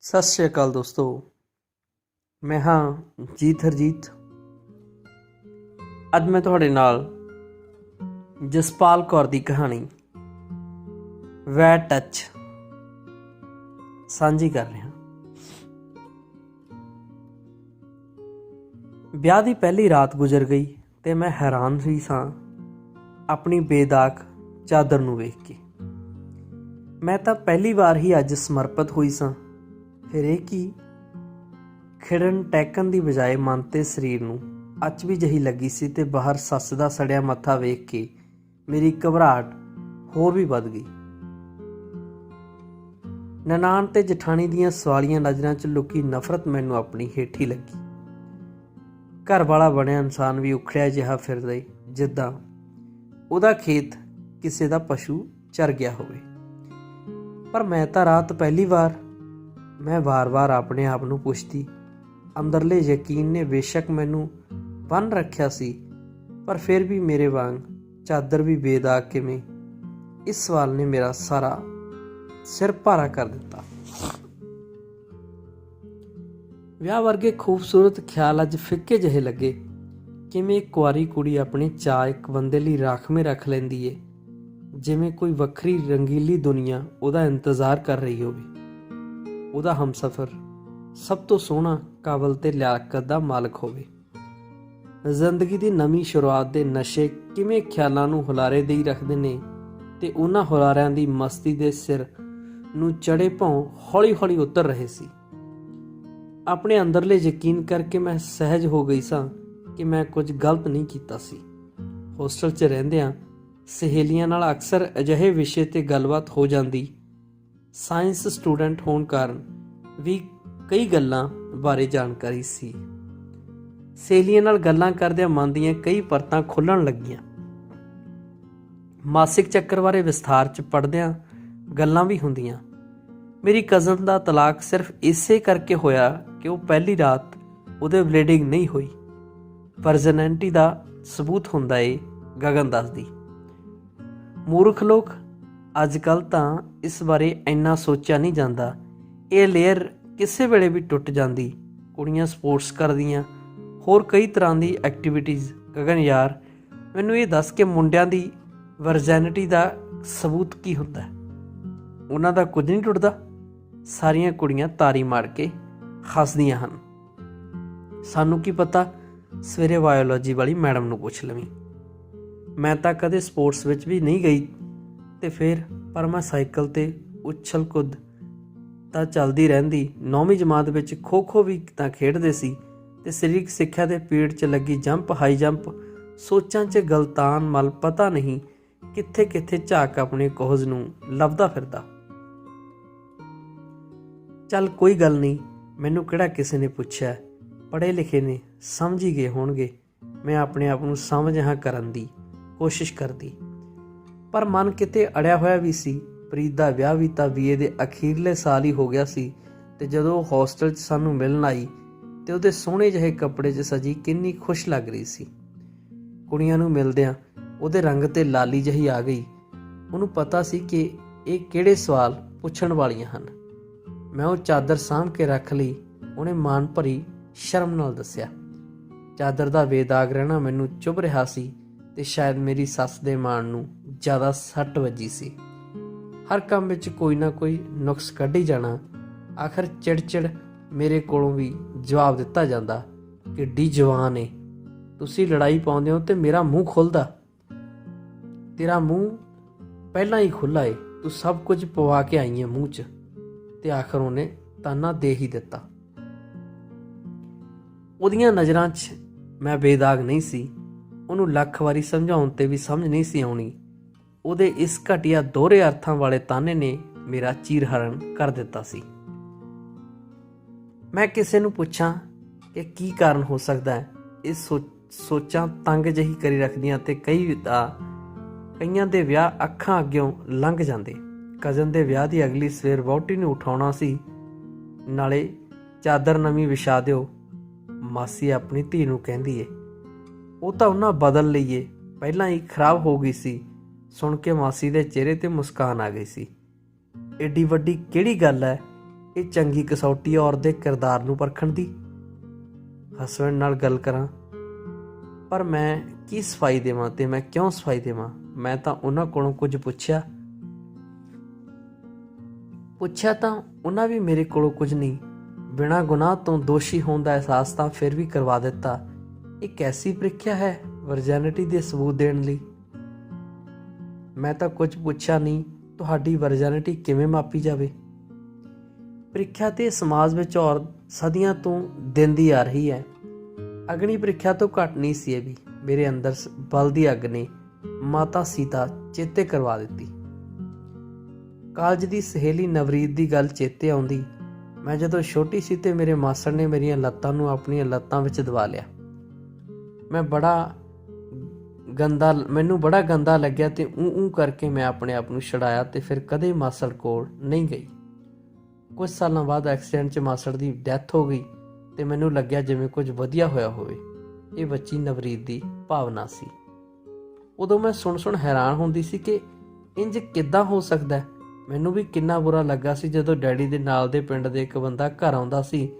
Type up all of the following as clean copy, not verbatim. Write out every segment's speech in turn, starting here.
ਸਤਿ ਸ਼੍ਰੀ ਅਕਾਲ ਦੋਸਤੋ, ਮੈਂ ਹਾਂ ਜੀਤ ਹਰਜੀਤ। ਅੱਜ ਮੈਂ ਤੁਹਾਡੇ ਨਾਲ ਜਸਪਾਲ ਕੌਰ ਦੀ ਕਹਾਣੀ ਵੈਟ ਟੱਚ ਸਾਂਝੀ ਕਰ ਰਿਹਾ। ਵਿਆਹ ਦੀ ਪਹਿਲੀ ਰਾਤ ਗੁਜ਼ਰ ਗਈ ਤੇ ਮੈਂ ਹੈਰਾਨ ਹੀ ਸਾਂ ਆਪਣੀ ਬੇਦਾਗ ਚਾਦਰ ਨੂੰ ਵੇਖ ਕੇ। ਮੈਂ ਤਾਂ ਪਹਿਲੀ ਵਾਰ ਹੀ ਅੱਜ ਸਮਰਪਿਤ ਹੋਈ ਸਾਂ। ਫਿਰ ਇਹ ਕੀ ਖਿੜਨ ਟੈਕਣ ਦੀ ਬਜਾਏ ਮਨ ਤੇ ਸਰੀਰ ਨੂੰ ਅੱਚ ਵੀ ਜਹੀ ਲੱਗੀ ਸੀ ਤੇ ਬਾਹਰ ਸੱਸ ਦਾ ਸੜਿਆ ਮੱਥਾ ਵੇਖ ਕੇ ਮੇਰੀ ਘਬਰਾਹਟ ਹੋਰ ਵੀ ਵੱਧ ਗਈ। ਨਨਾਣ ਤੇ ਜਠਾਣੀ ਦੀਆਂ ਸਵਾਲੀਆਂ ਨਜ਼ਰਾਂ 'ਚ ਲੁਕੀ ਨਫ਼ਰਤ ਮੈਨੂੰ ਆਪਣੀ ਹੇਠੀ ਲੱਗੀ। ਘਰ ਵਾਲਾ ਬਣਿਆ ਇਨਸਾਨ ਵੀ ਉਖੜਿਆ ਜਿਹਾ ਫਿਰਦਾ ਜਿੱਦਾਂ ਉਹਦਾ ਖੇਤ ਕਿਸੇ ਦਾ ਪਸ਼ੂ ਚਰ ਗਿਆ ਹੋਵੇ। ਪਰ ਮੈਂ ਤਾਂ ਰਾਤ ਪਹਿਲੀ ਵਾਰ ਮੈਂ ਵਾਰ-ਵਾਰ ਆਪਣੇ ਆਪ ਨੂੰ ਪੁੱਛਦੀ। ਅੰਦਰਲੇ ਯਕੀਨ ਨੇ ਬੇਸ਼ੱਕ ਮੈਨੂੰ ਬੰਨ੍ਹ ਰੱਖਿਆ ਸੀ, ਪਰ ਫਿਰ ਵੀ ਮੇਰੇ ਵਾਂਗ ਚਾਦਰ ਵੀ ਬੇਦਾਗ ਕਿਵੇਂ? ਇਸ ਸਵਾਲ ਨੇ ਮੇਰਾ ਸਾਰਾ ਸਿਰ ਭਾਰਾ ਕਰ ਦਿੱਤਾ। ਵਿਆਹ ਵਰਗੇ ਖੂਬਸੂਰਤ ਖਿਆਲ ਅੱਜ ਫਿੱਕੇ ਜਿਹੇ ਲੱਗੇ। ਕਿਵੇਂ ਇੱਕ ਕੁਆਰੀ ਕੁੜੀ ਆਪਣੇ ਚਾਅ ਇੱਕ ਬੰਦੇ ਲਈ ਰਾਖਵੇਂ ਰੱਖ ਲੈਂਦੀ ਏ, ਜਿਵੇਂ ਕੋਈ ਵੱਖਰੀ ਰੰਗੀਲੀ ਦੁਨੀਆ ਉਹਦਾ ਇੰਤਜ਼ਾਰ ਕਰ ਰਹੀ ਹੋਵੇ। ਉਹਦਾ ਹਮਸਫ਼ਰ ਸਭ ਤੋਂ ਸੋਹਣਾ, ਕਾਬਲ ਤੇ ਲਿਆਕਤ ਦਾ ਮਾਲਕ ਹੋਵੇ। ਜ਼ਿੰਦਗੀ ਦੀ ਨਵੀਂ ਸ਼ੁਰੂਆਤ ਦੇ ਨਸ਼ੇ ਕਿਵੇਂ ਖਿਆਲਾਂ ਨੂੰ ਹੁਲਾਰੇ ਦੇਈ ਰੱਖਦੇ ਨੇ ਤੇ ਉਹਨਾਂ ਹੁਲਾਰਿਆਂ ਦੀ ਮਸਤੀ ਦੇ ਸਿਰ ਨੂੰ ਚੜੇ ਭੌਂ ਹੌਲੀ-ਹੌਲੀ ਉਤਰ ਰਹੇ ਸੀ। ਆਪਣੇ ਅੰਦਰਲੇ ਯਕੀਨ ਕਰਕੇ ਮੈਂ ਸਹਿਜ ਹੋ ਗਈ ਸਾਂ ਕਿ ਮੈਂ ਕੁਝ ਗਲਤ ਨਹੀਂ ਕੀਤਾ ਸੀ। ਹੋਸਟਲ 'ਚ ਰਹਿੰਦਿਆਂ ਸਹੇਲੀਆਂ ਨਾਲ ਅਕਸਰ ਅਜਿਹੇ ਵਿਸ਼ੇ 'ਤੇ ਗੱਲਬਾਤ ਹੋ ਜਾਂਦੀ। ਸਾਇੰਸ ਸਟੂਡੈਂਟ ਹੋਣ ਕਾਰਨ ਵੀ ਕਈ ਗੱਲਾਂ ਬਾਰੇ ਜਾਣਕਾਰੀ ਸੀ। ਸਹੇਲੀਆਂ ਨਾਲ ਗੱਲਾਂ ਕਰਦਿਆਂ ਮਨ ਦੀਆਂ ਕਈ ਪਰਤਾਂ ਖੁੱਲ੍ਹਣ ਲੱਗੀਆਂ। ਮਾਸਿਕ ਚੱਕਰ ਬਾਰੇ ਵਿਸਥਾਰ 'ਚ ਪੜ੍ਹਦਿਆਂ ਗੱਲਾਂ ਵੀ ਹੁੰਦੀਆਂ। ਮੇਰੀ ਕਜ਼ਨ ਦਾ ਤਲਾਕ ਸਿਰਫ ਇਸੇ ਕਰਕੇ ਹੋਇਆ ਕਿ ਉਹ ਪਹਿਲੀ ਰਾਤ ਉਹਦੇ ਬਲੀਡਿੰਗ ਨਹੀਂ ਹੋਈ। ਵਰਜਨੈਂਟੀ ਦਾ ਸਬੂਤ ਹੁੰਦਾ ਏ, ਗਗਨ ਦੱਸਦੀ। ਮੂਰਖ ਲੋਕ ਅੱਜ ਕੱਲ੍ਹ ਤਾਂ ਇਸ ਬਾਰੇ ਇੰਨਾ ਸੋਚਿਆ ਨਹੀਂ ਜਾਂਦਾ। ਇਹ ਲੇਅਰ ਕਿਸੇ ਵੇਲੇ ਵੀ ਟੁੱਟ ਜਾਂਦੀ। ਕੁੜੀਆਂ ਸਪੋਰਟਸ ਕਰਦੀਆਂ, ਹੋਰ ਕਈ ਤਰ੍ਹਾਂ ਦੀ ਐਕਟੀਵਿਟੀਜ਼। ਗਗਨ ਯਾਰ, ਮੈਨੂੰ ਇਹ ਦੱਸ ਕਿ ਮੁੰਡਿਆਂ ਦੀ ਵਰਜੈਨਿਟੀ ਦਾ ਸਬੂਤ ਕੀ ਹੁੰਦਾ? ਉਹਨਾਂ ਦਾ ਕੁਝ ਨਹੀਂ ਟੁੱਟਦਾ? ਸਾਰੀਆਂ ਕੁੜੀਆਂ ਤਾਰੀ ਮਾਰ ਕੇ ਹੱਸਦੀਆਂ ਹਨ। ਸਾਨੂੰ ਕੀ ਪਤਾ? ਸਵੇਰੇ ਬਾਇਓਲੋਜੀ ਵਾਲੀ ਮੈਡਮ ਨੂੰ ਪੁੱਛ ਲਵੀਂ। ਮੈਂ ਤਾਂ ਕਦੇ ਸਪੋਰਟਸ ਵਿੱਚ ਵੀ ਨਹੀਂ ਗਈ ਤੇ ਫਿਰ ਪਰ ਮੈਂ ਸਾਈਕਲ 'ਤੇ ਉਛਲ ਕੁੱਦ ਤਾਂ ਚੱਲਦੀ ਰਹਿੰਦੀ। 9ਵੀਂ ਜਮਾਤ ਵਿੱਚ ਖੋ-ਖੋ ਵੀ ਤਾਂ ਖੇਡਦੇ ਸੀ ਤੇ ਸਰੀਰਕ ਸਿੱਖਿਆ ਦੇ ਪੀਰੀਅਡ 'ਚ ਲੱਗੀ ਜੰਪ, ਹਾਈ ਜੰਪ। ਸੋਚਾਂ 'ਚ ਗਲਤਾਨ ਮਲ ਪਤਾ ਨਹੀਂ ਕਿੱਥੇ ਝਾਕ ਆਪਣੇ ਕੋਹਜ਼ ਨੂੰ ਲੱਭਦਾ ਫਿਰਦਾ। ਚੱਲ ਕੋਈ ਗੱਲ ਨਹੀਂ, ਮੈਨੂੰ ਕਿਹੜਾ ਕਿਸੇ ਨੇ ਪੁੱਛਿਆ। ਪੜ੍ਹੇ ਲਿਖੇ ਨੇ, ਸਮਝ ਹੀ ਗਏ ਹੋਣਗੇ। ਮੈਂ ਆਪਣੇ ਆਪ ਨੂੰ ਸਮਝ ਹਾਂ ਕਰਨ ਦੀ ਕੋਸ਼ਿਸ਼ ਕਰਦੀ, ਪਰ ਮਨ ਕਿਤੇ ਅੜਿਆ ਹੋਇਆ ਵੀ ਸੀ। ਪ੍ਰੀਤ ਦਾ ਵਿਆਹ ਵੀ ਤਾਂ BA ਦੇ ਅਖੀਰਲੇ ਸਾਲ ਹੀ ਹੋ ਗਿਆ ਸੀ ਤੇ ਜਦੋਂ ਉਹ ਹੋਸਟਲ 'ਚ ਸਾਨੂੰ ਮਿਲਣ ਆਈ ਤੇ ਉਹਦੇ ਸੋਹਣੇ ਜਿਹੇ ਕੱਪੜੇ 'ਚ ਸਜੀ ਕਿੰਨੀ ਖੁਸ਼ ਲੱਗ ਰਹੀ ਸੀ। ਕੁੜੀਆਂ ਨੂੰ ਮਿਲਦਿਆਂ ਉਹਦੇ ਰੰਗ 'ਤੇ ਲਾਲੀ ਜਿਹੀ ਆ ਗਈ। ਉਹਨੂੰ ਪਤਾ ਸੀ ਕਿ ਇਹ ਕਿਹੜੇ ਸਵਾਲ ਪੁੱਛਣ ਵਾਲੀਆਂ ਹਨ। ਮੈਂ ਉਹ ਚਾਦਰ ਸਾਂਭ ਕੇ ਰੱਖ ਲਈ। ਉਹਨੇ ਮਾਣ ਭਰੀ ਸ਼ਰਮ ਨਾਲ ਦੱਸਿਆ। ਚਾਦਰ ਦਾ ਬੇਦਾਗ ਰਹਿਣਾ ਮੈਨੂੰ ਚੁੱਭ ਰਿਹਾ ਸੀ ਤੇ ਸ਼ਾਇਦ ਮੇਰੀ ਸੱਸ ਦੇ ਮਾਣ ਨੂੰ ਜ਼ਿਆਦਾ ਸੱਟ ਵੱਜੀ ਸੀ। ਹਰ ਕੰਮ ਵਿੱਚ ਕੋਈ ਨਾ ਕੋਈ ਨੁਕਸ ਕੱਢ ਹੀ ਜਾਣਾ। ਆਖਰ ਚਿੜ ਮੇਰੇ ਕੋਲੋਂ ਵੀ ਜਵਾਬ ਦਿੱਤਾ ਜਾਂਦਾ, ਕਿੱਡੀ ਜਵਾਨ ਏ, ਤੁਸੀਂ ਲੜਾਈ ਪਾਉਂਦੇ ਹੋ ਤੇ ਮੇਰਾ ਮੂੰਹ ਖੁੱਲ੍ਹਦਾ। ਤੇਰਾ ਮੂੰਹ ਪਹਿਲਾਂ ਹੀ ਖੁੱਲ੍ਹਾ ਏ, ਤੂੰ ਸਭ ਕੁਝ ਪਵਾ ਕੇ ਆਈ ਏ ਮੂੰਹ 'ਚ। ਤੇ ਆਖਰ ਉਹਨੇ ਤਾਨਾ ਦੇ ਹੀ ਦਿੱਤਾ। ਉਹਦੀਆਂ ਨਜ਼ਰਾਂ 'ਚ ਮੈਂ ਬੇਦਾਗ ਨਹੀਂ ਸੀ। ਉਹਨੂੰ ਲੱਖ ਵਾਰੀ ਸਮਝਾਉਣ 'ਤੇ ਵੀ ਸਮਝ ਨਹੀਂ ਸੀ ਆਉਣੀ। ਉਹਦੇ ਇਸ ਘਟੀਆ ਦੋਹਰੇ ਅਰਥਾਂ ਵਾਲੇ ਤਾਨੇ ਨੇ ਮੇਰਾ ਚੀਰਹਰਨ ਕਰ ਦਿੱਤਾ ਸੀ। ਮੈਂ ਕਿਸੇ ਨੂੰ ਪੁੱਛਾਂ ਕਿ ਕੀ ਕਾਰਨ ਹੋ ਸਕਦਾ ਹੈ? ਇਹ ਸੋਚਾਂ ਤੰਗ ਜਿਹੀ ਕਰੀ ਰੱਖਦੀਆਂ ਤੇ ਕਈਆਂ ਦੇ ਵਿਆਹ ਅੱਖਾਂ ਅੱਗਿਓਂ ਲੰਘ ਜਾਂਦੇ। ਕਜ਼ਨ ਦੇ ਵਿਆਹ ਦੀ ਅਗਲੀ ਸਵੇਰ ਵਹੁਟੀ ਨੂੰ ਉਠਾਉਣਾ ਸੀ, ਨਾਲੇ ਚਾਦਰ ਨਵੀਂ ਵਿਛਾ ਦਿਓ, ਮਾਸੀ ਆਪਣੀ ਧੀ ਨੂੰ ਕਹਿੰਦੀ ਏ। ਉਹ ਤਾਂ ਉਹਨਾਂ ਬਦਲ ਲਈਏ, ਪਹਿਲਾਂ ਹੀ ਖਰਾਬ ਹੋ ਗਈ ਸੀ। ਸੁਣ ਕੇ ਮਾਸੀ ਦੇ ਚਿਹਰੇ 'ਤੇ ਮੁਸਕਾਨ ਆ ਗਈ ਸੀ। ਏਡੀ ਵੱਡੀ ਕਿਹੜੀ ਗੱਲ ਹੈ? ਇਹ ਚੰਗੀ ਕਸੌਟੀ ਹੈ ਔਰਤ ਦੇ ਕਿਰਦਾਰ ਨੂੰ ਪਰਖਣ ਦੀ। ਹਸਬੈਂਡ ਨਾਲ ਗੱਲ ਕਰਾਂ, ਪਰ ਮੈਂ ਕੀ ਸਫਾਈ ਦੇਵਾਂ ਤੇ ਮੈਂ ਕਿਉਂ ਸਫਾਈ ਦੇਵਾਂ? ਮੈਂ ਤਾਂ ਉਹਨਾਂ ਕੋਲੋਂ ਕੁਝ ਪੁੱਛਿਆ ਤਾਂ ਉਹਨਾਂ ਵੀ ਮੇਰੇ ਕੋਲੋਂ ਕੁਝ ਨਹੀਂ, ਬਿਨਾਂ ਗੁਨਾਹ ਤੋਂ ਦੋਸ਼ੀ ਹੋਣ ਦਾ ਅਹਿਸਾਸ ਤਾਂ ਫਿਰ ਵੀ ਕਰਵਾ ਦਿੱਤਾ। ਇਹ ਕੈਸੀ ਪ੍ਰੀਖਿਆ ਹੈ ਵਰਜੈਨਿਟੀ ਦੇ ਸਬੂਤ ਦੇਣ ਲਈ? ਮੈਂ ਤਾਂ ਕੁਝ ਪੁੱਛਿਆ ਨਹੀਂ, ਤੁਹਾਡੀ ਵਰਜੈਨਿਟੀ ਕਿਵੇਂ ਮਾਪੀ ਜਾਵੇ? ਪ੍ਰੀਖਿਆ ਤੇ ਸਮਾਜ ਵਿੱਚ ਔਰਤ ਸਦੀਆਂ ਤੋਂ ਦਿੰਦੀ ਆ ਰਹੀ ਹੈ। ਅਗਨੀ ਪ੍ਰੀਖਿਆ ਤੋਂ ਘੱਟ ਨਹੀਂ ਸੀ ਇਹ ਵੀ। ਮੇਰੇ ਅੰਦਰ ਬਲ ਦੀ ਅੱਗ ਨੇ ਮਾਤਾ ਸੀਤਾ ਚੇਤੇ ਕਰਵਾ ਦਿੱਤੀ। ਕਾਲਜ ਦੀ ਸਹੇਲੀ ਨਵਰੀਤ ਦੀ ਗੱਲ ਚੇਤੇ ਆਉਂਦੀ। ਮੈਂ ਜਦੋਂ ਛੋਟੀ ਸੀ ਤੇ ਮੇਰੇ ਮਾਸੜ ਨੇ ਮੇਰੀਆਂ ਲੱਤਾਂ ਨੂੰ ਆਪਣੀਆਂ ਲੱਤਾਂ ਵਿੱਚ ਦਬਾ ਲਿਆ। ਮੈਨੂੰ ਬੜਾ ਗੰਦਾ ਲੱਗਿਆ ਤੇ ਊਂ ਕਰਕੇ ਮੈਂ ਆਪਣੇ ਆਪ ਨੂੰ ਛੁਡਾਇਆ ਤੇ ਫਿਰ ਕਦੇ ਮਾਸੜ ਕੋਲ ਨਹੀਂ ਗਈ। ਕੁਝ ਸਾਲਾਂ ਬਾਅਦ ਐਕਸੀਡੈਂਟ 'ਚ ਮਾਸੜ ਦੀ ਡੈਥ ਹੋ ਗਈ ਤੇ ਮੈਨੂੰ ਲੱਗਿਆ ਜਿਵੇਂ ਕੁਝ ਵਧੀਆ ਹੋਇਆ ਹੋਵੇ। ਇਹ ਬੱਚੀ ਨਵਰੀਤ ਦੀ ਭਾਵਨਾ ਸੀ। ਉਦੋਂ ਮੈਂ ਸੁਣ ਹੈਰਾਨ ਹੁੰਦੀ ਸੀ ਕਿ ਇੰਜ ਕਿੱਦਾਂ ਹੋ ਸਕਦਾ। ਮੈਨੂੰ ਵੀ ਕਿੰਨਾ ਬੁਰਾ ਲੱਗਾ ਸੀ ਜਦੋਂ ਡੈਡੀ ਦੇ ਨਾਲ ਦੇ ਪਿੰਡ ਦੇ ਇੱਕ ਬੰਦਾ ਘਰ ਆਉਂਦਾ ਸੀ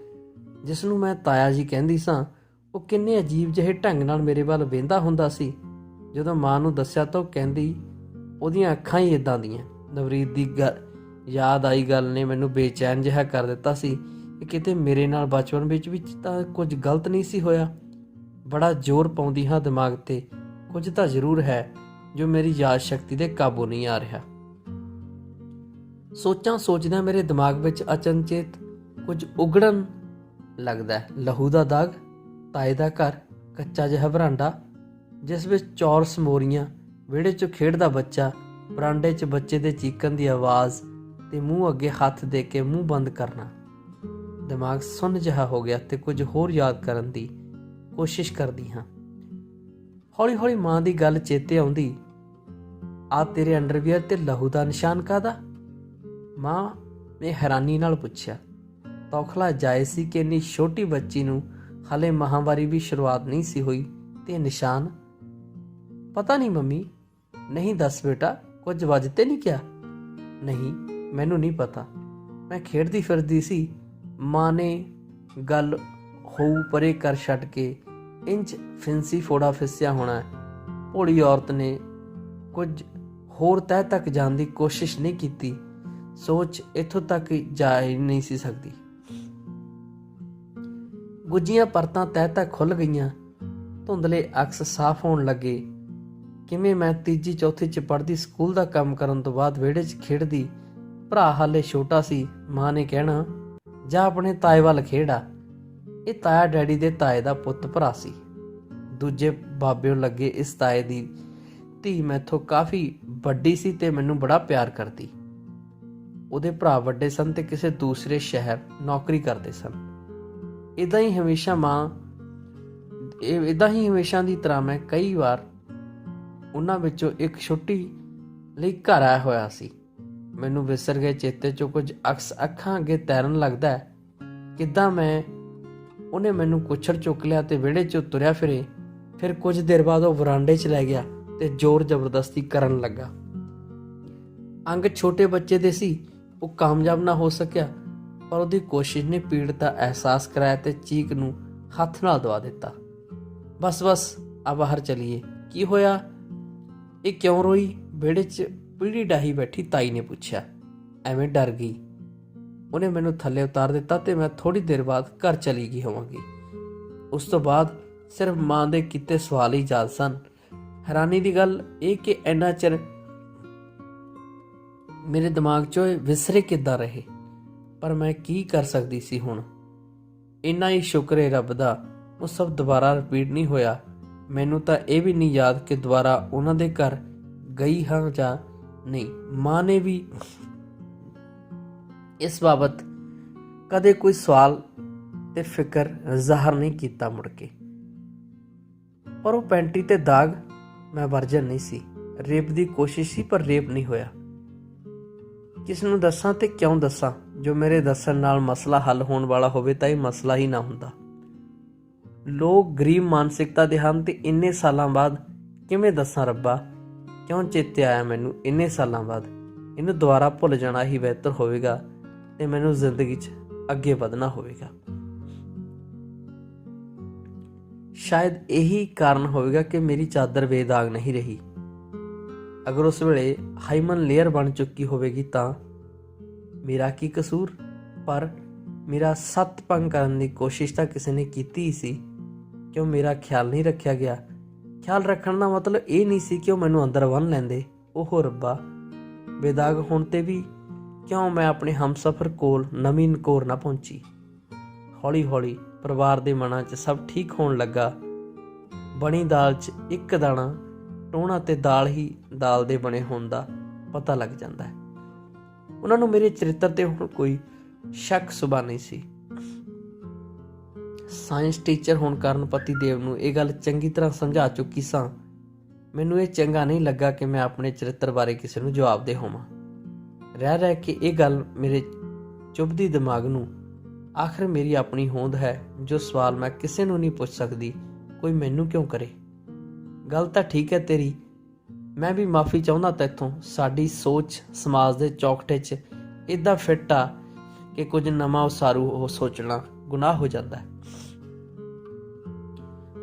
ਜਿਸ ਨੂੰ ਮੈਂ ਤਾਇਆ ਜੀ ਕਹਿੰਦੀ ਸਾਂ। ਉਹ ਕਿੰਨੇ ਅਜੀਬ ਜਿਹੇ ਢੰਗ ਨਾਲ ਮੇਰੇ ਵੱਲ ਵੇਂਦਾ ਹੁੰਦਾ ਸੀ। ਜਦੋਂ ਮਾਂ ਨੂੰ ਦੱਸਿਆ ਤਾਂ ਉਹ ਕਹਿੰਦੀ ਉਹਦੀਆਂ ਅੱਖਾਂ ਹੀ ਇੱਦਾਂ ਦੀਆਂ। ਨਵਰੀਤ ਦੀ ਯਾਦ ਆਈ ਗੱਲ ਨੇ ਮੈਨੂੰ ਬੇਚੈਨ ਜਿਹਾ ਕਰ ਦਿੱਤਾ ਸੀ ਕਿ ਕਿਤੇ ਮੇਰੇ ਨਾਲ ਬਚਪਨ ਵਿੱਚ ਤਾਂ ਕੁਝ ਗਲਤ ਨਹੀਂ ਸੀ ਹੋਇਆ। ਬੜਾ ਜ਼ੋਰ ਪਾਉਂਦੀ ਹਾਂ ਦਿਮਾਗ ਤੇ, ਕੁਝ ਤਾਂ ਜ਼ਰੂਰ ਹੈ ਜੋ ਮੇਰੀ ਯਾਦ ਸ਼ਕਤੀ ਦੇ ਕਾਬੂ ਨਹੀਂ ਆ ਰਿਹਾ। ਸੋਚਦਿਆਂ ਮੇਰੇ ਦਿਮਾਗ ਵਿੱਚ ਅਚਨਚੇਤ ਕੁਝ ਉਗੜਨ ਲੱਗਦਾ। ਲਹੂ ਦਾ ਦਾਗ, ਤਾਏ ਦਾ ਘਰ, ਕੱਚਾ ਜਿਹਾ ਬਰਾਂਡਾ ਜਿਸ ਵਿੱਚ ਚੌਰਸ ਮੋਰੀਆਂ, ਵਿਹੜੇ 'ਚ ਖੇਡਦਾ ਬੱਚਾ, ਬਰਾਂਡੇ 'ਚ ਬੱਚੇ ਦੇ ਚੀਕਣ ਦੀ ਆਵਾਜ਼ ਤੇ ਮੂੰਹ ਅੱਗੇ ਹੱਥ ਦੇ ਕੇ ਮੂੰਹ ਬੰਦ ਕਰਨਾ। ਦਿਮਾਗ ਸੁੰਨ ਜਿਹਾ ਹੋ ਗਿਆ ਤੇ ਕੁਝ ਹੋਰ ਯਾਦ ਕਰਨ ਦੀ ਕੋਸ਼ਿਸ਼ ਕਰਦੀ ਹਾਂ। ਹੌਲੀ ਮਾਂ ਦੀ ਗੱਲ ਚੇਤੇ ਆਉਂਦੀ। ਆ ਤੇਰੇ ਅੰਡਰਵੀਅਰ ਤੇ ਲਹੂ ਦਾ ਨਿਸ਼ਾਨ ਕਾਹਦਾ? ਮਾਂ ਨੇ ਹੈਰਾਨੀ ਨਾਲ ਪੁੱਛਿਆ। ਤੌਖਲਾ ਜਾਇਜ਼ ਸੀ ਕਿ ਇੰਨੀ ਛੋਟੀ ਬੱਚੀ ਨੂੰ ਹਾਲੇ ਮਾਹਵਾਰੀ ਵੀ ਸ਼ੁਰੂਆਤ ਨਹੀਂ ਸੀ ਹੋਈ ਤੇ ਨਿਸ਼ਾਨ? ਪਤਾ ਨਹੀਂ ਮੰਮੀ। ਨਹੀਂ ਦੱਸ ਬੇਟਾ, ਕੁਝ ਵੱਜ ਨਹੀਂ ਕਿਹਾ? ਨਹੀਂ, ਮੈਨੂੰ ਨਹੀਂ ਪਤਾ, ਮੈਂ ਖੇਡਦੀ ਫਿਰਦੀ ਸੀ। ਮਾਂ ਨੇ ਗੱਲ ਹੋਊ ਪਰੇ ਕਰ ਛੱਡ ਕੇ ਇੰਚ ਫਿੰਸੀ ਫੋੜਾ ਫਿਸਿਆ ਹੋਣਾ। ਭੋਲੀ ਔਰਤ ਨੇ ਕੁਝ ਹੋਰ ਤਹਿ ਤੱਕ ਜਾਣ ਦੀ ਕੋਸ਼ਿਸ਼ ਨਹੀਂ ਕੀਤੀ। ਸੋਚ ਇੱਥੋਂ ਤੱਕ ਜਾ ਹੀ ਨਹੀਂ ਸੀ ਸਕਦੀ। ਗੁੱਝੀਆਂ ਪਰਤਾਂ ਤਹਿ ਤੱਕ ਖੁੱਲ੍ਹ ਗਈਆਂ। ਧੁੰਦਲੇ ਅਕਸ ਸਾਫ਼ ਹੋਣ ਲੱਗੇ। ਕਿਵੇਂ ਮੈਂ ਤੀਜੀ ਚੌਥੀ 'ਚ ਪੜ੍ਹਦੀ ਸਕੂਲ ਦਾ ਕੰਮ ਕਰਨ ਤੋਂ ਬਾਅਦ ਵਿਹੜੇ 'ਚ ਖੇਡਦੀ। ਭਰਾ ਹਾਲੇ ਛੋਟਾ ਸੀ। ਮਾਂ ਨੇ ਕਹਿਣਾ, ਜਾ ਆਪਣੇ ਤਾਏ ਵੱਲ ਖੇਡਾ। ਇਹ ਤਾਇਆ ਡੈਡੀ ਦੇ ਤਾਏ ਦਾ ਪੁੱਤ ਭਰਾ ਸੀ। ਦੂਜੇ ਬਾਬਿਓ ਲੱਗੇ ਇਸ ਤਾਏ ਦੀ ਧੀ ਮੈਥੋਂ ਕਾਫੀ ਵੱਡੀ ਸੀ ਤੇ ਮੈਨੂੰ ਬੜਾ ਪਿਆਰ ਕਰਦੀ। ਉਹਦੇ ਭਰਾ ਵੱਡੇ ਸਨ ਤੇ ਕਿਸੇ ਦੂਸਰੇ ਸ਼ਹਿਰ ਨੌਕਰੀ ਕਰਦੇ ਸਨ। ਇਦਾਂ ਹੀ ਹਮੇਸ਼ਾ ਦੀ ਤਰ੍ਹਾਂ ਮੈਂ ਕਈ ਵਾਰ ਉਹਨਾਂ ਵਿੱਚੋਂ ਇੱਕ ਛੁੱਟੀ ਲਈ ਘਰ ਆਇਆ ਹੋਇਆ ਸੀ। ਮੈਨੂੰ ਵਿਸਰ ਗਏ ਚੇਤੇ 'ਚੋਂ ਕੁਝ ਅਕਸ ਅੱਖਾਂ ਅੱਗੇ ਤੈਰਨ ਲੱਗਦਾ। ਕਿੱਦਾਂ ਉਹਨੇ ਮੈਨੂੰ ਕੁੱਛੜ ਚੁੱਕ ਲਿਆ ਤੇ ਵਿਹੜੇ 'ਚ ਤੁਰਿਆ ਫਿਰੇ। ਫਿਰ ਕੁਝ ਦੇਰ ਬਾਅਦ ਉਹ ਵਰਾਂਡੇ 'ਚ ਲੈ ਗਿਆ ਤੇ ਜ਼ੋਰ ਜ਼ਬਰਦਸਤੀ ਕਰਨ ਲੱਗਾ। ਅੰਗ ਛੋਟੇ ਬੱਚੇ ਦੇ ਸੀ। ਉਹ ਕਾਮਯਾਬ ਨਾ ਹੋ ਸਕਿਆ, ਪਰ ਉਹਦੀ ਕੋਸ਼ਿਸ਼ ਨੇ ਪੀੜ ਦਾ ਅਹਿਸਾਸ ਕਰਾਇਆ ਤੇ ਚੀਕ ਨੂੰ ਹੱਥ ਨਾਲ ਦਬਾ ਦਿੱਤਾ। ਬਸ ਆ ਬਾਹਰ ਚਲੀਏ। ਕੀ ਹੋਇਆ? ਇਹ ਕਿਉਂ ਰੋਈ? ਵਿਹੜੇ 'ਚ ਪੀੜੀ ਡਾਹੀ ਬੈਠੀ ਤਾਈ ਨੇ ਪੁੱਛਿਆ। ਐਵੇਂ ਡਰ ਗਈ। ਉਹਨੇ ਮੈਨੂੰ ਥੱਲੇ ਉਤਾਰ ਦਿੱਤਾ ਤੇ ਮੈਂ ਥੋੜੀ ਦੇਰ ਬਾਅਦ ਘਰ ਚਲੀ ਗਈ ਹੋਵਾਂਗੀ। ਉਸ ਤੋਂ ਬਾਅਦ ਸਿਰਫ ਮਾਂ ਦੇ ਕੀਤੇ ਸਵਾਲ ਹੀ ਯਾਦ ਸਨ। ਹੈਰਾਨੀ ਦੀ ਗੱਲ ਇਹ ਕਿ ਇੰਨਾ ਚਿਰ ਮੇਰੇ ਦਿਮਾਗ 'ਚੋਂ ਵਿਸਰੇ ਕਿੱਦਾਂ ਰਹੇ। ਪਰ ਮੈਂ ਕੀ ਕਰ ਸਕਦੀ ਸੀ ਹੁਣ? ਇੰਨਾ ਹੀ ਸ਼ੁਕਰ ਹੈ ਰੱਬ ਦਾ, ਉਹ ਸਭ ਦੁਬਾਰਾ ਰਿਪੀਟ ਨਹੀਂ ਹੋਇਆ। ਮੈਨੂੰ ਤਾਂ ਇਹ ਵੀ ਨਹੀਂ ਯਾਦ ਕਿ ਦੁਬਾਰਾ ਉਹਨਾਂ ਦੇ ਘਰ ਗਈ ਹਾਂ ਜਾਂ ਨਹੀਂ। ਮਾਂ ਨੇ ਵੀ ਇਸ ਬਾਬਤ ਕਦੇ ਕੋਈ ਸਵਾਲ ਤੇ ਫਿਕਰ ਜ਼ਾਹਰ ਨਹੀਂ ਕੀਤਾ ਮੁੜ ਕੇ। ਪਰ ਉਹ ਪੈਂਟੀ ਤੇ ਦਾਗ, ਮੈਂ ਵਰਜਨ ਨਹੀਂ ਸੀ। ਰੇਪ ਦੀ ਕੋਸ਼ਿਸ਼ ਸੀ ਪਰ ਰੇਪ ਨਹੀਂ ਹੋਇਆ। ਕਿਸ ਨੂੰ ਦੱਸਾਂ ਤੇ ਕਿਉਂ ਦੱਸਾਂ? ਜੋ ਮੇਰੇ ਦੱਸਣ ਨਾਲ ਮਸਲਾ ਹੱਲ ਹੋਣ ਵਾਲਾ ਹੋਵੇ ਤਾਂ ਇਹ ਮਸਲਾ ਹੀ ਨਾ ਹੁੰਦਾ। ਲੋਕ ਗਰੀਬ ਮਾਨਸਿਕਤਾ ਦੇ ਹਨ ਤੇ ਇੰਨੇ ਸਾਲਾਂ ਬਾਅਦ ਕਿਵੇਂ ਦੱਸਾਂ ਰੱਬਾ? ਕਿਉਂ ਚੇਤੇ ਆਇਆ ਮੈਨੂੰ ਇੰਨੇ ਸਾਲਾਂ ਬਾਅਦ? ਇਹਨੂੰ ਦੁਬਾਰਾ ਭੁੱਲ ਜਾਣਾ ਹੀ ਬਿਹਤਰ ਹੋਵੇਗਾ। ਤੇ ਮੈਨੂੰ ਜ਼ਿੰਦਗੀ 'ਚ ਅੱਗੇ ਵਧਣਾ ਹੋਵੇਗਾ। ਸ਼ਾਇਦ ਇਹੀ ਕਾਰਨ ਹੋਵੇਗਾ ਕਿ ਮੇਰੀ ਚਾਦਰ ਬੇਦਾਗ ਨਹੀਂ ਰਹੀ। ਅਗਰ ਉਸ ਵੇਲੇ ਹਾਈਮਨ ਲੇਅਰ ਬਣ ਚੁੱਕੀ ਹੋਵੇਗੀ ਤਾਂ ਮੇਰਾ ਕੀ ਕਸੂਰ? ਪਰ ਮੇਰਾ ਸੱਤ ਭੰਗ ਕਰਨ ਦੀ ਕੋਸ਼ਿਸ਼ ਤਾਂ ਕਿਸੇ ਨੇ ਕੀਤੀ ਹੀ ਸੀ। ਕਿਉਂ ਮੇਰਾ ਖਿਆਲ ਨਹੀਂ ਰੱਖਿਆ ਗਿਆ? ਖਿਆਲ ਰੱਖਣ ਦਾ ਮਤਲਬ ਇਹ ਨਹੀਂ ਸੀ ਕਿ ਉਹ ਮੈਨੂੰ ਅੰਦਰ ਬੰਨ੍ਹ ਲੈਂਦੇ। ਉਹ ਰੱਬਾ, ਬੇਦਾਗ ਹੋਣ ਤੇ ਵੀ ਕਿਉਂ ਮੈਂ ਆਪਣੇ ਹਮਸਫ਼ਰ ਕੋਲ ਨਵੀਂ ਨਕੋਰ ਨਾ ਪਹੁੰਚੀ। ਹੌਲੀ ਹੌਲੀ ਪਰਿਵਾਰ ਦੇ ਮਨਾਂ 'ਚ ਸਭ ਠੀਕ ਹੋਣ ਲੱਗਾ। ਬਣੀ ਦਾਲ 'ਚ ਇੱਕ ਦਾਣਾ ਟੋਣਾ ਤੇ ਦਾਲ ਹੀ ਦਾਲ ਦੇ ਬਣੇ ਹੋਣ ਦਾ ਪਤਾ ਲੱਗ ਜਾਂਦਾ ਹੈ। ਉਹਨਾਂ ਨੂੰ ਮੇਰੇ ਚਰਿੱਤਰ ਤੇ ਹੁਣ ਕੋਈ ਸ਼ੱਕ ਸੁਭਾ ਨਹੀਂ ਸੀ। ਸਾਇੰਸ ਟੀਚਰ ਹੋਣ ਕਾਰਨ ਪਤੀ ਦੇਵ ਨੂੰ ਇਹ ਗੱਲ ਚੰਗੀ ਤਰ੍ਹਾਂ ਸਮਝਾ ਚੁੱਕੀ ਸਾਂ। ਮੈਨੂੰ ਇਹ ਚੰਗਾ ਨਹੀਂ ਲੱਗਾ ਕਿ ਮੈਂ ਆਪਣੇ ਚਰਿੱਤਰ ਬਾਰੇ ਕਿਸੇ ਨੂੰ ਜਵਾਬਦੇਹ ਹੋਵਾਂ। ਰਹਿ ਕੇ ਇਹ ਗੱਲ ਮੇਰੇ ਚੁੱਭਦੀ ਦਿਮਾਗ ਨੂੰ। ਆਖਰ ਮੇਰੀ ਆਪਣੀ ਹੋਂਦ ਹੈ। ਜੋ ਸਵਾਲ ਮੈਂ ਕਿਸੇ ਨੂੰ ਨਹੀਂ ਪੁੱਛ ਸਕਦੀ, ਕੋਈ ਮੈਨੂੰ ਕਿਉਂ ਕਰੇ? ਗੱਲ ਤਾਂ ਠੀਕ ਹੈ ਤੇਰੀ, ਮੈਂ ਵੀ ਮਾਫੀ ਚਾਹੁੰਦਾ ਤੈਥੋਂ। ਸਾਡੀ ਸੋਚ ਸਮਾਜ ਦੇ ਚੌਕਠੇ 'ਚ ਇੱਦਾਂ ਫਿੱਟ ਆ ਕਿ ਕੁਝ ਨਵਾਂ ਉਸਾਰੂ ਉਹ ਸੋਚਣਾ ਗੁਨਾਹ ਹੋ ਜਾਂਦਾ ਹੈ।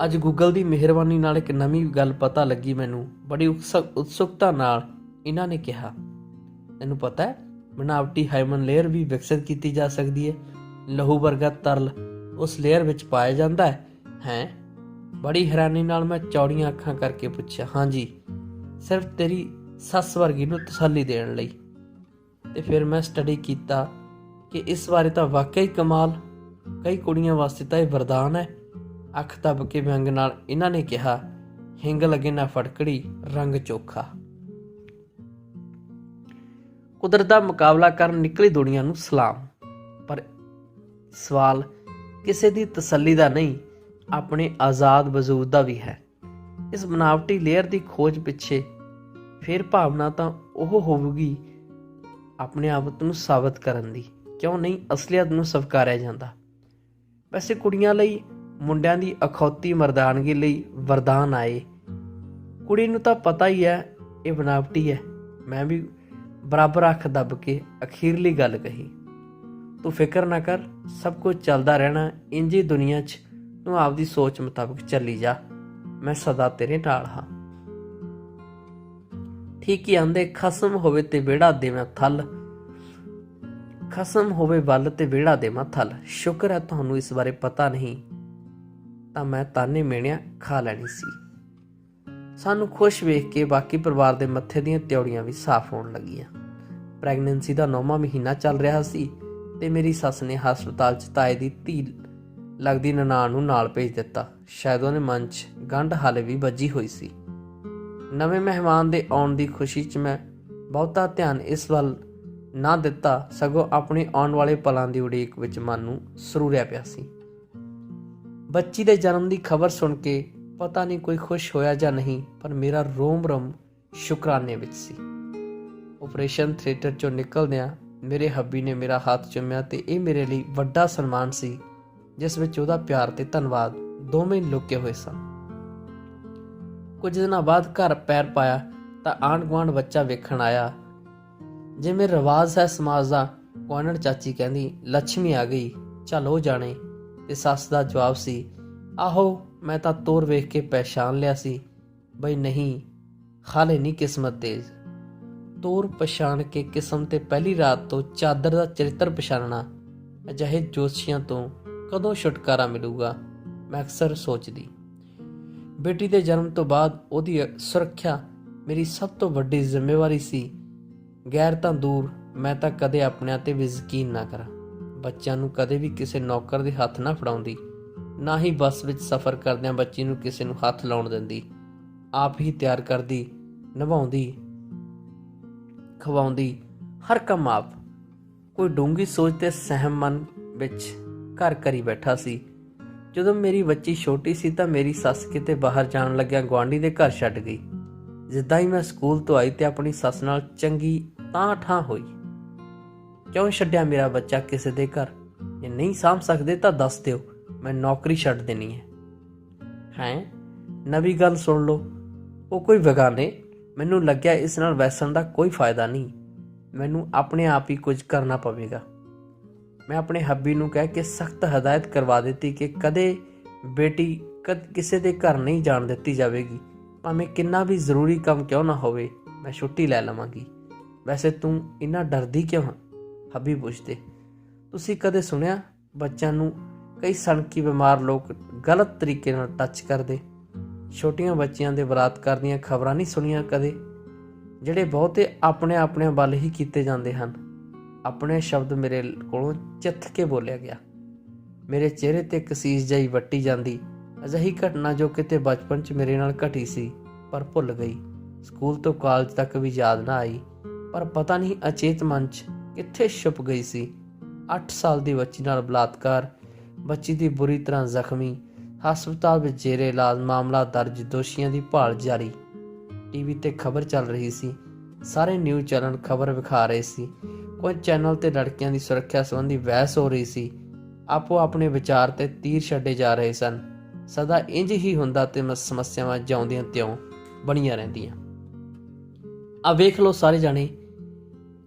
ਅੱਜ ਗੂਗਲ ਦੀ ਮਿਹਰਬਾਨੀ ਨਾਲ ਇੱਕ ਨਵੀਂ ਗੱਲ ਪਤਾ ਲੱਗੀ ਮੈਨੂੰ। ਬੜੀ ਉਤਸੁਕਤਾ ਨਾਲ ਇਹਨਾਂ ਨੇ ਕਿਹਾ, ਤੈਨੂੰ ਪਤਾ ਹੈ ਬਣਾਵਟੀ ਹਾਈਮਨ ਲੇਅਰ ਵੀ ਵਿਕਸਿਤ ਕੀਤੀ ਜਾ ਸਕਦੀ ਹੈ। ਲਹੂ ਵਰਗਾ ਤਰਲ ਉਸ ਲੇਅਰ ਵਿੱਚ ਪਾਇਆ ਜਾਂਦਾ ਹੈ। ਬੜੀ ਹੈਰਾਨੀ ਨਾਲ ਮੈਂ ਚੌੜੀਆਂ ਅੱਖਾਂ ਕਰਕੇ ਪੁੱਛਿਆ, ਹਾਂਜੀ, ਸਿਰਫ ਤੇਰੀ ਸੱਸ ਵਰਗੀ ਨੂੰ ਤਸੱਲੀ ਦੇਣ ਲਈ। ਤੇ ਫਿਰ ਮੈਂ ਸਟੱਡੀ ਕੀਤਾ ਕਿ ਇਸ ਬਾਰੇ ਤਾਂ ਵਾਕਿਆ ਕਮਾਲ। ਕਈ ਕੁੜੀਆਂ ਵਾਸਤੇ ਤਾਂ ਇਹ ਵਰਦਾਨ ਹੈ। ਅੱਖ ਦੱਬ ਕੇ ਵਿਅੰਗ ਨਾਲ ਇਹਨਾਂ ਨੇ ਕਿਹਾ, ਹਿੰਗ ਲੱਗੇ ਨਾ ਫਟਕੜੀ, ਰੰਗ ਚੋਖਾ। ਕੁਦਰਤ ਦਾ ਮੁਕਾਬਲਾ ਕਰਨ ਨਿਕਲੀ ਦੁਨੀਆ ਨੂੰ ਸਲਾਮ। ਪਰ ਸਵਾਲ ਕਿਸੇ ਦੀ ਤਸੱਲੀ ਦਾ ਨਹੀਂ, ਆਪਣੇ ਆਜ਼ਾਦ ਵਜੂਦ ਦਾ ਵੀ ਹੈ। ਇਸ ਬਨਾਵਟੀ ਲੇਅਰ ਦੀ ਖੋਜ ਪਿੱਛੇ ਫਿਰ ਭਾਵਨਾ ਤਾਂ ਉਹ ਹੋਵੇਗੀ ਆਪਣੇ ਆਪ ਨੂੰ ਸਾਬਤ ਕਰਨ ਦੀ। ਕਿਉਂ ਨਹੀਂ ਅਸਲੀਅਤ ਨੂੰ ਸਵੀਕਾਰਿਆ ਜਾਂਦਾ? ਵੈਸੇ ਕੁੜੀਆਂ ਲਈ ਮੁੰਡਿਆਂ ਦੀ ਅਖੌਤੀ ਮਰਦਾਨਗੀ ਲਈ ਵਰਦਾਨ ਆਏ। ਕੁੜੀ ਨੂੰ ਤਾਂ ਪਤਾ ਹੀ ਹੈ ਇਹ ਬਨਾਵਟੀ ਹੈ। ਮੈਂ ਵੀ ਬਰਾਬਰ ਅੱਖ ਦੱਬ ਕੇ ਅਖੀਰਲੀ ਗੱਲ ਕਹੀ, ਤੂੰ ਫਿਕਰ ਨਾ ਕਰ, ਸਭ ਕੁਝ ਚੱਲਦਾ ਰਹਿਣਾ ਇੰਝ ਹੀ ਦੁਨੀਆ 'ਚ। ਤੂੰ ਆਪਦੀ ਸੋਚ ਮੁਤਾਬਕ ਚੱਲੀ ਜਾ, ਮੈਂ ਸਦਾ ਤੇਰੇ ਨਾਲ ਹਾਂ। ਠੀਕ ਹੀ ਆਂਦੇ, ਖਸਮ ਹੋਵੇ ਤੇ ਵਿਹੜਾ ਦੇਵਾਂ ਥਲ, ਖਸਮ ਹੋਵੇ ਵੱਲ ਤੇ ਵਿਹੜਾ ਦੇਵਾਂ ਥਲ। ਸ਼ੁਕਰ ਹੈ ਤੁਹਾਨੂੰ ਇਸ ਬਾਰੇ ਪਤਾ ਨਹੀਂ, ਤਾਂ ਮੈਂ ਤਾਨੇ ਮਿਹਣਿਆਂ ਖਾ ਲੈਣੀ ਸੀ। ਸਾਨੂੰ ਖੁਸ਼ ਵੇਖ ਕੇ ਬਾਕੀ ਪਰਿਵਾਰ ਦੇ ਮੱਥੇ ਦੀਆਂ ਤਿਉੜੀਆਂ ਵੀ ਸਾਫ਼ ਹੋਣ ਲੱਗੀਆਂ। ਪ੍ਰੈਗਨੈਂਸੀ ਦਾ 9ਵਾਂ ਮਹੀਨਾ ਚੱਲ ਰਿਹਾ ਸੀ ਤੇ ਮੇਰੀ ਸੱਸ ਨੇ ਹਸਪਤਾਲ 'ਚ ਤਾਏ ਦੀ ਧੀ ਲੱਗਦੀ ਨਨਾਣ ਨੂੰ ਨਾਲ ਭੇਜ ਦਿੱਤਾ। ਸ਼ਾਇਦ ਉਹਨੇ ਮਨ 'ਚ ਗੰਢ ਹਾਲੇ ਵੀ ਵੱਜੀ ਹੋਈ ਸੀ। ਨਵੇਂ ਮਹਿਮਾਨ ਦੇ ਆਉਣ ਦੀ ਖੁਸ਼ੀ 'ਚ ਮੈਂ ਬਹੁਤਾ ਧਿਆਨ ਇਸ ਵੱਲ ਨਾ ਦਿੱਤਾ, ਸਗੋਂ ਆਪਣੇ ਆਉਣ ਵਾਲੇ ਪਲਾਂ ਦੀ ਉਡੀਕ ਵਿੱਚ ਮਨ ਨੂੰ ਸਰੂਰਿਆ ਪਿਆ ਸੀ। ਬੱਚੀ ਦੇ ਜਨਮ ਦੀ ਖਬਰ ਸੁਣ ਕੇ ਪਤਾ ਨਹੀਂ ਕੋਈ ਖੁਸ਼ ਹੋਇਆ ਜਾਂ ਨਹੀਂ, ਪਰ ਮੇਰਾ ਰੋਮ ਸ਼ੁਕਰਾਨੇ ਵਿੱਚ ਸੀ। ਆਪਰੇਸ਼ਨ ਥੀਏਟਰ 'ਚੋਂ ਨਿਕਲਦਿਆਂ ਮੇਰੇ ਹੱਬੀ ਨੇ ਮੇਰਾ ਹੱਥ ਚੁੰਮਿਆ ਤੇ ਇਹ ਮੇਰੇ ਲਈ ਵੱਡਾ ਸਨਮਾਨ ਸੀ, ਜਿਸ ਵਿੱਚ ਉਹਦਾ ਪਿਆਰ ਤੇ ਧੰਨਵਾਦ ਦੋਵੇਂ ਲੁਕੇ ਹੋਏ ਸਨ। ਕੁਝ ਦਿਨਾਂ ਬਾਅਦ ਘਰ ਪੈਰ ਪਾਇਆ ਤਾਂ ਆਂਢ ਗੁਆਂਢ ਬੱਚਾ ਵੇਖਣ ਆਇਆ। ਜਿਵੇਂ ਰਿਵਾਜ਼ ਹੈ ਸਮਾਜ ਦਾ, ਗੁਆਂਢਣ ਚਾਚੀ ਕਹਿੰਦੀ, ਲੱਛਮੀ ਆ ਗਈ, ਚੱਲ ਉਹ ਜਾਣੇ। ਤੇ ਸੱਸ ਦਾ ਜਵਾਬ ਸੀ, ਆਹੋ ਮੈਂ ਤਾਂ ਤੋਰ ਵੇਖ ਕੇ ਪਹਿਚਾਨ ਲਿਆ ਸੀ ਬਈ ਨਹੀਂ, ਹਾਲੇ ਨਹੀਂ ਕਿਸਮਤ ਤੇਜ਼। ਤੋਰ ਪਛਾਣ ਕੇ ਕਿਸਮ ਤੇ ਪਹਿਲੀ ਰਾਤ ਤੋਂ ਚਾਦਰ ਦਾ ਚਰਿੱਤਰ ਪਛਾਣਨਾ, ਅਜਿਹੇ ਜੋਤਸ਼ੀਆਂ ਤੋਂ ਕਦੋਂ ਛੁਟਕਾਰਾ ਮਿਲੂਗਾ, ਮੈਂ ਅਕਸਰ ਸੋਚਦੀ। ਬੇਟੀ ਦੇ ਜਨਮ ਤੋਂ ਬਾਅਦ ਉਹਦੀ ਸੁਰੱਖਿਆ ਮੇਰੀ ਸਭ ਤੋਂ ਵੱਡੀ ਜ਼ਿੰਮੇਵਾਰੀ ਸੀ। ਗੈਰ ਤਾਂ ਦੂਰ, ਮੈਂ ਤਾਂ ਕਦੇ ਆਪਣਿਆਂ ਤੇ ਵੀ ਯਕੀਨ ਨਾ ਕਰਾਂ। ਬੱਚਿਆਂ ਨੂੰ ਕਦੇ ਵੀ ਕਿਸੇ ਨੌਕਰ ਦੇ ਹੱਥ ਨਾ ਫੜਾਉਂਦੀ, ਨਾ ਹੀ ਬੱਸ ਵਿੱਚ ਸਫ਼ਰ ਕਰਦਿਆਂ ਬੱਚੀ ਨੂੰ ਕਿਸੇ ਨੂੰ ਹੱਥ ਲਾਉਣ ਦਿੰਦੀ। ਆਪ ਹੀ ਤਿਆਰ ਕਰਦੀ, ਨਭਾਉਂਦੀ, ਖਵਾਉਂਦੀ, ਹਰ ਕੰਮ ਆਪ। ਕੋਈ ਡੂੰਘੀ ਸੋਚ ਤੇ ਸਹਿਮ ਮਨ ਵਿੱਚ ਘਰ ਕਰੀ ਬੈਠਾ ਸੀ। ਜਦੋਂ ਮੇਰੀ ਬੱਚੀ ਛੋਟੀ ਸੀ ਤਾਂ ਮੇਰੀ ਸੱਸ ਕਿਤੇ ਬਾਹਰ ਜਾਣ ਲੱਗਿਆ ਗੁਆਂਢੀ ਦੇ ਘਰ ਛੱਡ ਗਈ। ਜਿੱਦਾਂ ਹੀ ਮੈਂ ਸਕੂਲ ਤੋਂ ਆਈ ਤੇ ਆਪਣੀ ਸੱਸ ਨਾਲ ਚੰਗੀ ਤਾਂ ਠਾਂ ਹੋਈ, ਕਿਉਂ ਛੱਡਿਆ ਮੇਰਾ ਬੱਚਾ ਕਿਸੇ ਦੇ ਘਰ? ਜੇ ਨਹੀਂ ਸਾਂਭ ਸਕਦੇ ਤਾਂ ਦੱਸ ਦਿਓ, ਮੈਂ ਨੌਕਰੀ ਛੱਡ ਦੇਣੀ ਹੈ। ਨਵੀਂ ਗੱਲ ਸੁਣ ਲਓ, ਉਹ ਕੋਈ ਬੇਗਾਨੇ। ਮੈਨੂੰ ਲੱਗਿਆ ਇਸ ਨਾਲ ਵੈਸਣ ਦਾ ਕੋਈ ਫਾਇਦਾ ਨਹੀਂ, ਮੈਨੂੰ ਆਪਣੇ ਆਪ ਹੀ ਕੁਝ ਕਰਨਾ ਪਵੇਗਾ। ਮੈਂ ਆਪਣੇ ਹੱਬੀ ਨੂੰ ਕਹਿ ਕੇ ਸਖਤ ਹਦਾਇਤ ਕਰਵਾ ਦਿੱਤੀ ਕਿ ਕਦੇ ਬੇਟੀ ਕਿਸੇ ਦੇ ਘਰ ਨਹੀਂ ਜਾਣ ਦਿੱਤੀ ਜਾਵੇਗੀ, ਭਾਵੇਂ ਕਿੰਨਾ ਵੀ ਜ਼ਰੂਰੀ ਕੰਮ ਕਿਉਂ ਨਾ ਹੋਵੇ, ਮੈਂ ਛੁੱਟੀ ਲੈ ਲਵਾਂਗੀ। ਵੈਸੇ ਤੂੰ ਇੰਨਾ ਡਰਦੀ ਕਿਉਂ ਹਾਂ? ਹੱਬੀ ਪੁੱਛਦੇ। ਤੁਸੀਂ ਕਦੇ ਸੁਣਿਆ ਬੱਚਿਆਂ ਨੂੰ ਕਈ ਸਣਕੀ ਬਿਮਾਰ ਲੋਕ ਗਲਤ ਤਰੀਕੇ ਨਾਲ ਟੱਚ ਕਰਦੇ? ਛੋਟੀਆਂ ਬੱਚੀਆਂ ਦੇ ਬਲਾਤਕਾਰ ਦੀਆਂ ਖਬਰਾਂ ਨਹੀਂ ਸੁਣੀਆਂ ਕਦੇ, ਜਿਹੜੇ ਬਹੁਤੇ ਆਪਣੇ ਵੱਲ ਹੀ ਕੀਤੇ ਜਾਂਦੇ ਹਨ? ਆਪਣੇ ਸ਼ਬਦ ਮੇਰੇ ਕੋਲੋਂ ਚਿੱਥ ਕੇ ਬੋਲਿਆ ਗਿਆ। ਮੇਰੇ ਚਿਹਰੇ ਤੇ ਕਸੀਸ ਜਿਹੀ ਵੱਟੀ ਜਾਂਦੀ। ਅਜਿਹੀ ਘਟਨਾ ਜੋ ਕਿਤੇ ਬਚਪਨ 'ਚ ਮੇਰੇ ਨਾਲ ਘਟੀ ਸੀ ਪਰ ਭੁੱਲ ਗਈ, ਸਕੂਲ ਤੋਂ ਕਾਲਜ ਤੱਕ ਵੀ ਯਾਦ ਨਾ ਆਈ, ਪਰ ਪਤਾ ਨਹੀਂ ਅਚੇਤ ਮਨ 'ਚ ਕਿੱਥੇ ਛੁਪ ਗਈ ਸੀ। 8 ਸਾਲ ਦੀ ਬੱਚੀ ਨਾਲ ਬਲਾਤਕਾਰ, ਬੱਚੀ ਦੀ ਬੁਰੀ ਤਰ੍ਹਾਂ ਜ਼ਖਮੀ, ਹਸਪਤਾਲ ਵਿੱਚ ਜੇਰੇ ਇਲਾਜ, ਮਾਮਲਾ ਦਰਜ, ਦੋਸ਼ੀਆਂ ਦੀ ਭਾਲ ਜਾਰੀ। ਟੀਵੀ ਤੇ ਖਬਰ ਚੱਲ ਰਹੀ ਸੀ, ਸਾਰੇ ਨਿਊਜ਼ ਚੈਨਲ ਖਬਰ ਵਿਖਾ ਰਹੇ ਸੀ। ਕੁਝ ਚੈਨਲ ਤੇ ਲੜਕੀਆਂ ਦੀ ਸੁਰੱਖਿਆ ਸੰਬੰਧੀ ਬਹਿਸ ਹੋ ਰਹੀ ਸੀ। ਆਪੋ ਆਪਣੇ ਵਿਚਾਰ ਤੇ ਤੀਰ ਛੱਡੇ ਜਾ ਰਹੇ ਸਨ। ਸਦਾ ਇੰਜ ਹੀ ਹੁੰਦਾ ਤੇ ਸਮੱਸਿਆਵਾਂ ਜਿਉਂਦੀਆਂ ਤਿਉਂ ਬਣੀਆਂ ਰਹਿੰਦੀਆਂ। ਆ ਵੇਖ ਲਓ ਸਾਰੇ ਜਾਣੇ,